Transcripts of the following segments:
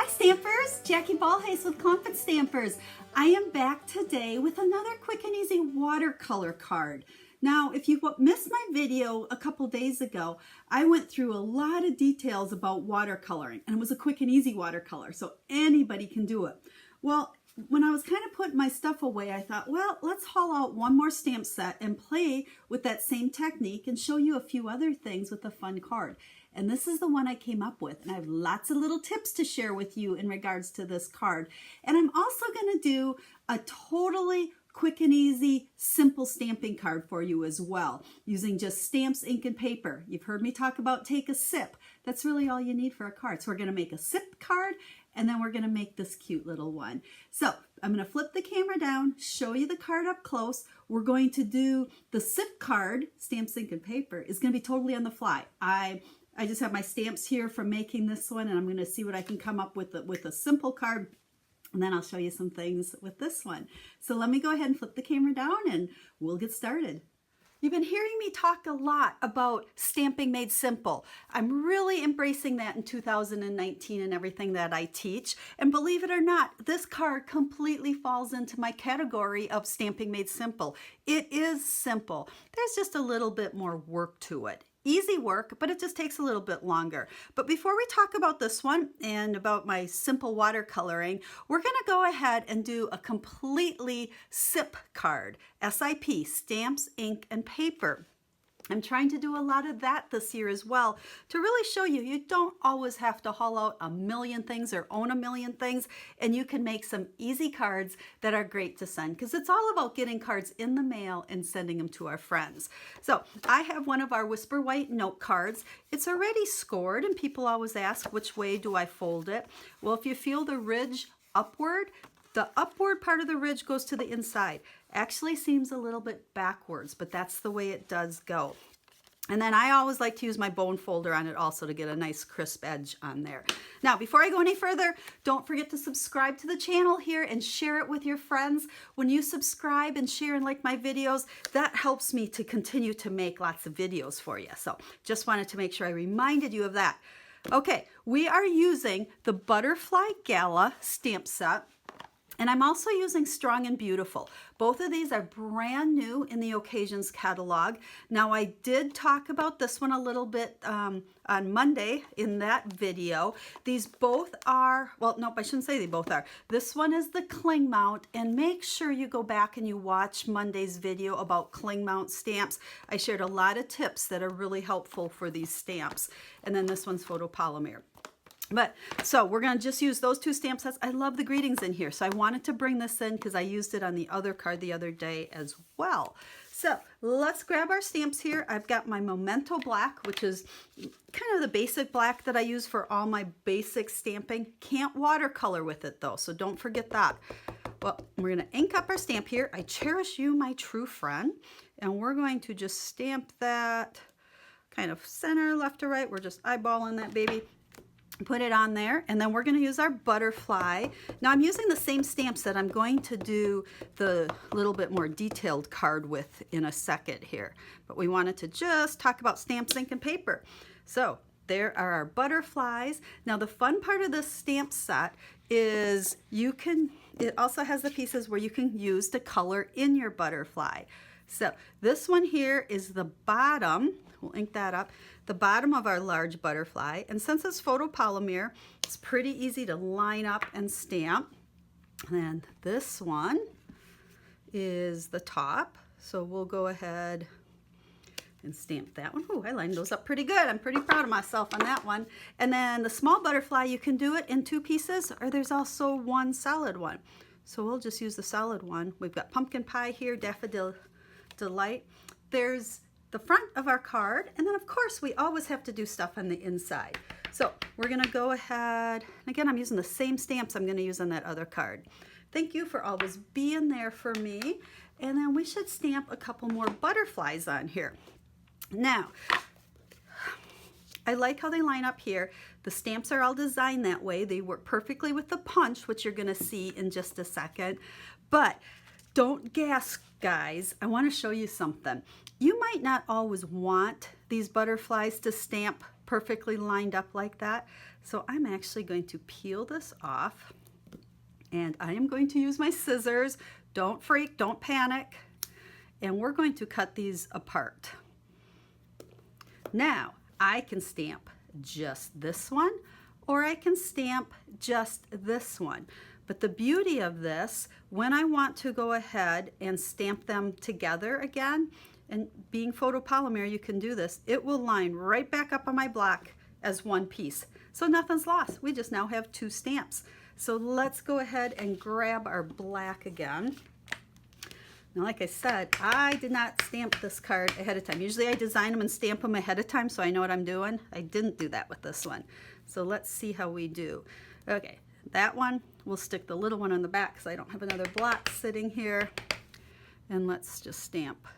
Hi Stampers, Jackie Bolhuis with Klompen Stampers. I am back today with another quick and easy watercolor card. Now, if you missed my video a couple days ago, I went through a lot of details about watercoloring, and it was a quick and easy watercolor, so anybody can do it. Well, when I was kind of putting my stuff away, I thought, well, let's haul out one more stamp set and play with that same technique and show you a few other things with a fun card. And this is the one I came up with, and I have lots of little tips to share with you in regards to this card. And I'm also going to do a totally quick and easy, simple stamping card for you as well, using just stamps, ink, and paper. You've heard me talk about take a sip. That's really all you need for a card. So we're going to make a sip card, and then we're going to make this cute little one. So I'm going to flip the camera down, show you the card up close. We're going to do the sip card, stamps, ink, and paper, is going to be totally on the fly. I just have my stamps here from making this one, and I'm going to see what I can come up with a simple card, and then I'll show you some things with this one. So let me go ahead and flip the camera down and we'll get started. You've been hearing me talk a lot about stamping made simple. I'm really embracing that in 2019 and everything that I teach. And believe it or not, this card completely falls into my category of stamping made simple. It is simple. There's just a little bit more work to it. Easy work, but it just takes a little bit longer. But before we talk about this one and about my simple watercoloring, we're going to go ahead and do a completely SIP card. SIP, stamps, ink, and paper. I'm trying to do a lot of that this year as well to really show you, you don't always have to haul out a million things or own a million things, and you can make some easy cards that are great to send, because it's all about getting cards in the mail and sending them to our friends. So I have one of our Whisper White note cards. It's already scored, and people always ask, which way do I fold it? Well, if you feel the ridge upward, the upward part of the ridge goes to the inside. Actually seems a little bit backwards, but that's the way it does go. And then I always like to use my bone folder on it also to get a nice crisp edge on there. Now, before I go any further, don't forget to subscribe to the channel here and share it with your friends. When you subscribe and share and like my videos, that helps me to continue to make lots of videos for you. So just wanted to make sure I reminded you of that. Okay, we are using the Butterfly Gala stamp set. And I'm also using Strong and Beautiful. Both of these are brand new in the Occasions catalog. Now, I did talk about this one a little bit on Monday in that video. These both are, well, nope, I shouldn't say they both are. This one is the cling mount, and make sure you go back and you watch Monday's video about cling mount stamps. I shared a lot of tips that are really helpful for these stamps. And then this one's photopolymer. But so we're going to just use those two stamp sets. I love the greetings in here, so I wanted to bring this in because I used it on the other card the other day as well. So let's grab our stamps here. I've got my Memento Black, which is kind of the basic black that I use for all my basic stamping. Can't watercolor with it though, so don't forget that. Well, we're going to ink up our stamp here. I cherish you, my true friend. And we're going to just stamp that kind of center, left to right. We're just eyeballing that baby. Put it on there, and then we're going to use our butterfly. Now I'm using the same stamps that I'm going to do the little bit more detailed card with in a second here, but we wanted to just talk about stamps, ink, and paper. So there are our butterflies. Now the fun part of this stamp set is it also has the pieces where you can use to color in your butterfly. So this one here is the bottom. We'll ink that up. The bottom of our large butterfly, and since it's photopolymer, it's pretty easy to line up and stamp. And this one is the top, so we'll go ahead and stamp that one. Oh, I lined those up pretty good. I'm pretty proud of myself on that one. And then the small butterfly, you can do it in two pieces, or there's also one solid one. So we'll just use the solid one. We've got pumpkin pie here, daffodil delight. There's the front of our card, and then of course we always have to do stuff on the inside. So we're going to go ahead, and again I'm using the same stamps I'm going to use on that other card. Thank you for always being there for me. And then we should stamp a couple more butterflies on here. Now I like how they line up here. The stamps are all designed that way. They work perfectly with the punch, which you're going to see in just a second. But don't gasp, guys. I want to show you something. You might not always want these butterflies to stamp perfectly lined up like that. So I'm actually going to peel this off, and I am going to use my scissors. Don't freak, don't panic. And we're going to cut these apart. Now, I can stamp just this one, or I can stamp just this one. But the beauty of this, when I want to go ahead and stamp them together again, and being photopolymer, you can do this, it will line right back up on my block as one piece. So nothing's lost. We just now have two stamps. So let's go ahead and grab our black again. Now, like I said, I did not stamp this card ahead of time. Usually I design them and stamp them ahead of time so I know what I'm doing. I didn't do that with this one. So let's see how we do. Okay, that one, we'll stick the little one on the back because I don't have another block sitting here. And let's just stamp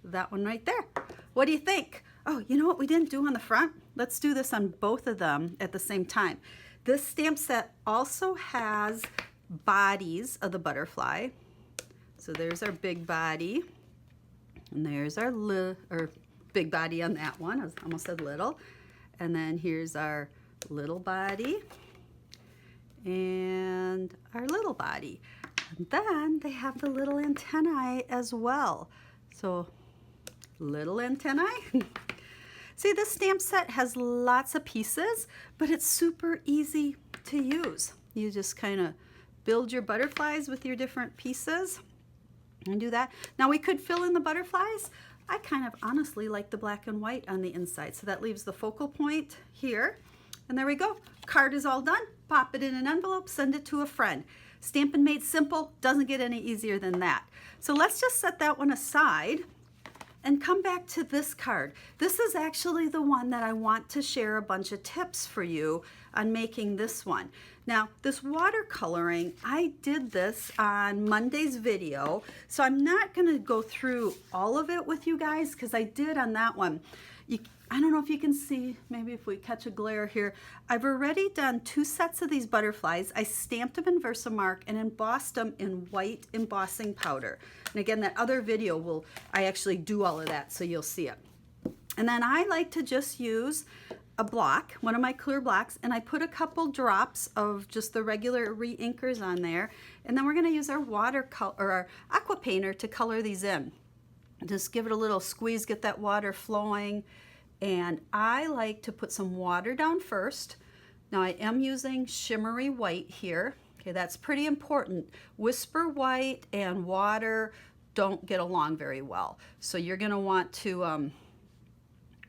that one right there. What do you think? Oh, you know what we didn't do on the front? Let's do this on both of them at the same time. This stamp set also has bodies of the butterfly. So there's our big body, and there's our big body on that one. I almost said little. And then here's our little body and our little body. And then they have the little antennae as well. So little antennae. See, this stamp set has lots of pieces, but it's super easy to use. You just kind of build your butterflies with your different pieces and do that. Now we could fill in the butterflies. I kind of honestly like the black and white on the inside. So that leaves the focal point here. And there we go. Card is all done. Pop it in an envelope, send it to a friend. Stampin' Made simple, doesn't get any easier than that. So let's just set that one aside and come back to this card. This is actually the one that I want to share a bunch of tips for you on making this one. Now, this watercoloring, I did this on Monday's video, so I'm not gonna go through all of it with you guys because I did on that one. I don't know if you can see, maybe if we catch a glare here. I've already done 2 sets of these butterflies. I stamped them in Versamark and embossed them in white embossing powder. And again, that other video I actually do all of that, so you'll see it. And then I like to just use a block, one of my clear blocks, and I put a couple drops of just the regular re-inkers on there. And then we're gonna use our watercolor, or our aqua painter to color these in. Just give it a little squeeze, get that water flowing. And I like to put some water down first. Now I am using shimmery white here. Okay, that's pretty important. Whisper white and water don't get along very well. So you're gonna want to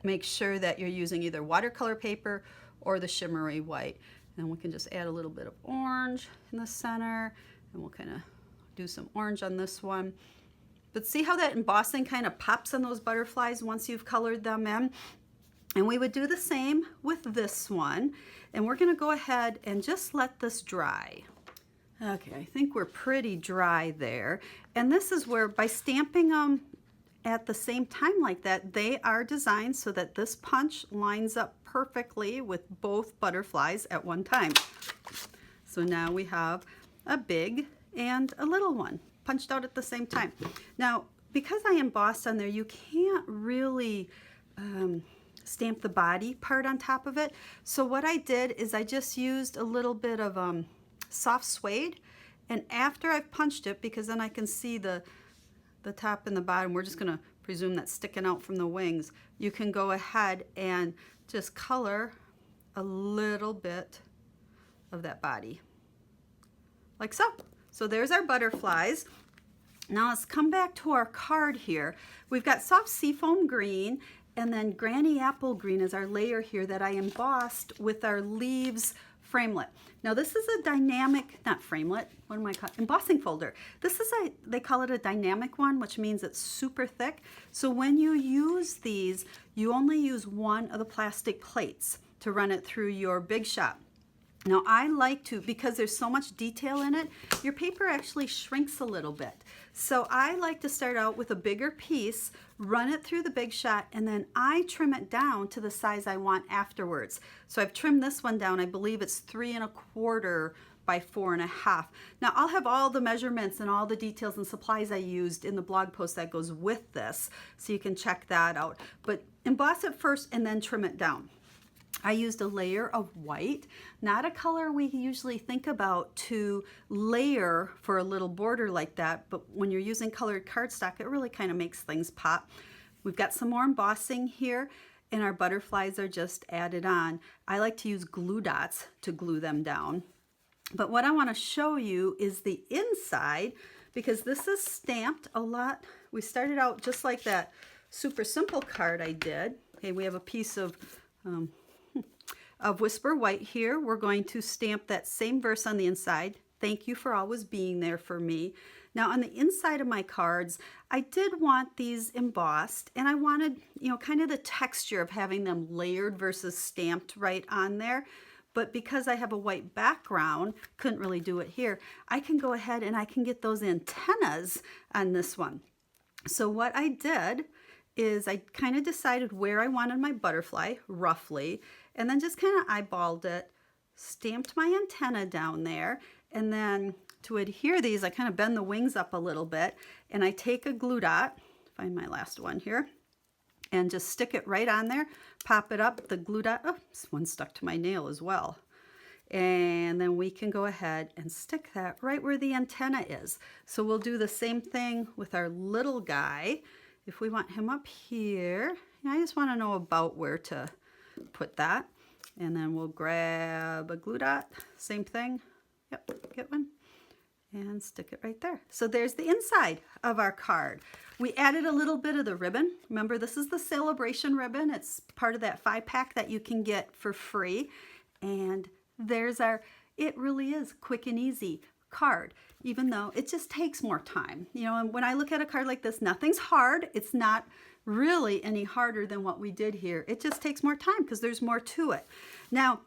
make sure that you're using either watercolor paper or the shimmery white. And we can just add a little bit of orange in the center, and we'll kind of do some orange on this one. But see how that embossing kind of pops on those butterflies once you've colored them in? And we would do the same with this one. And we're gonna go ahead and just let this dry. Okay, I think we're pretty dry there. And this is where, by stamping them at the same time like that, they are designed so that this punch lines up perfectly with both butterflies at one time. So now we have a big and a little one punched out at the same time. Now, because I embossed on there, you can't really stamp the body part on top of it. So what I did is I just used a little bit of soft suede, and after I've punched it, because then I can see the top and the bottom, we're just gonna presume that's sticking out from the wings, you can go ahead and just color a little bit of that body, like so. So there's our butterflies. Now let's come back to our card here. We've got soft seafoam green, and then Granny Apple Green is our layer here that I embossed with our leaves framelit. Now this is a dynamic, not framelit, what am I calling, embossing folder. This is they call it a dynamic one, which means it's super thick. So when you use these, you only use one of the plastic plates to run it through your Big Shot. Now I like to, because there's so much detail in it, your paper actually shrinks a little bit. So I like to start out with a bigger piece, run it through the Big Shot, and then I trim it down to the size I want afterwards. So I've trimmed this one down, I believe it's 3 1/4 by 4.5. Now I'll have all the measurements and all the details and supplies I used in the blog post that goes with this, so you can check that out. But emboss it first and then trim it down. I used a layer of white, not a color we usually think about to layer for a little border like that, but when you're using colored cardstock, it really kind of makes things pop. We've got some more embossing here, and our butterflies are just added on. I like to use glue dots to glue them down. But what I want to show you is the inside, because this is stamped a lot. We started out just like that super simple card I did. Okay, we have a piece of Whisper White here. We're going to stamp that same verse on the inside. Thank you for always being there for me. Now on the inside of my cards, I did want these embossed, and I wanted, you know, kind of the texture of having them layered versus stamped right on there. But because I have a white background, couldn't really do it here, I can go ahead and I can get those antennas on this one. So what I did is I kind of decided where I wanted my butterfly, roughly, and then just kind of eyeballed it, stamped my antenna down there, and then to adhere these, I kind of bend the wings up a little bit, and I take a glue dot, find my last one here, and just stick it right on there, pop it up, the glue dot, oh, this one stuck to my nail as well. And then we can go ahead and stick that right where the antenna is. So we'll do the same thing with our little guy. If we want him up here, I just want to know about where to put that. And then we'll grab a glue dot, same thing, yep, get one, and stick it right there. So there's the inside of our card. We added a little bit of the ribbon. Remember, this is the celebration ribbon. It's part of that 5-pack that you can get for free. And there's our, it really is quick and easy card, even though it just takes more time. You know, and when I look at a card like this, nothing's hard. It's not really any harder than what we did here. It just takes more time because there's more to it. Now,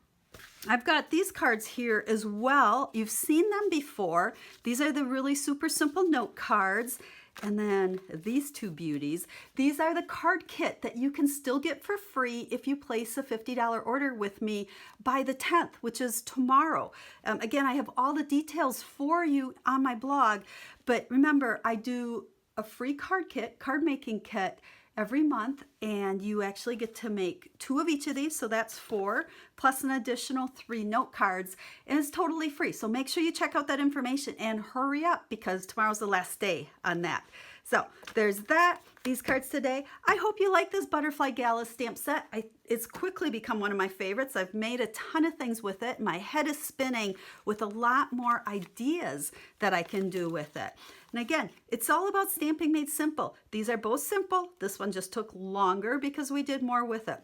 I've got these cards here as well. You've seen them before. These are the really super simple note cards. And then these two beauties. These are the card kit that you can still get for free if you place a $50 order with me by the 10th, which is tomorrow. Again, I have all the details for you on my blog, but remember, I do a free card kit, card making kit, every month, and you actually get to make 2 of each of these, so that's 4, plus an additional 3 note cards, and it's totally free. So make sure you check out that information and hurry up because tomorrow's the last day on that. So there's that, these cards today. I hope you like this Butterfly Gala stamp set. It's quickly become one of my favorites. I've made a ton of things with it. My head is spinning with a lot more ideas that I can do with it. And again, it's all about stamping made simple. These are both simple. This one just took longer because we did more with it.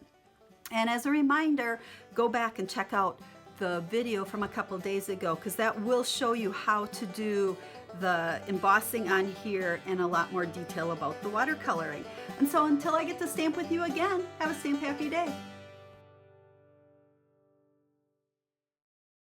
And as a reminder, go back and check out the video from a couple days ago because that will show you how to do the embossing on here and a lot more detail about the watercoloring. And so until I get to stamp with you again, have a stamp happy day.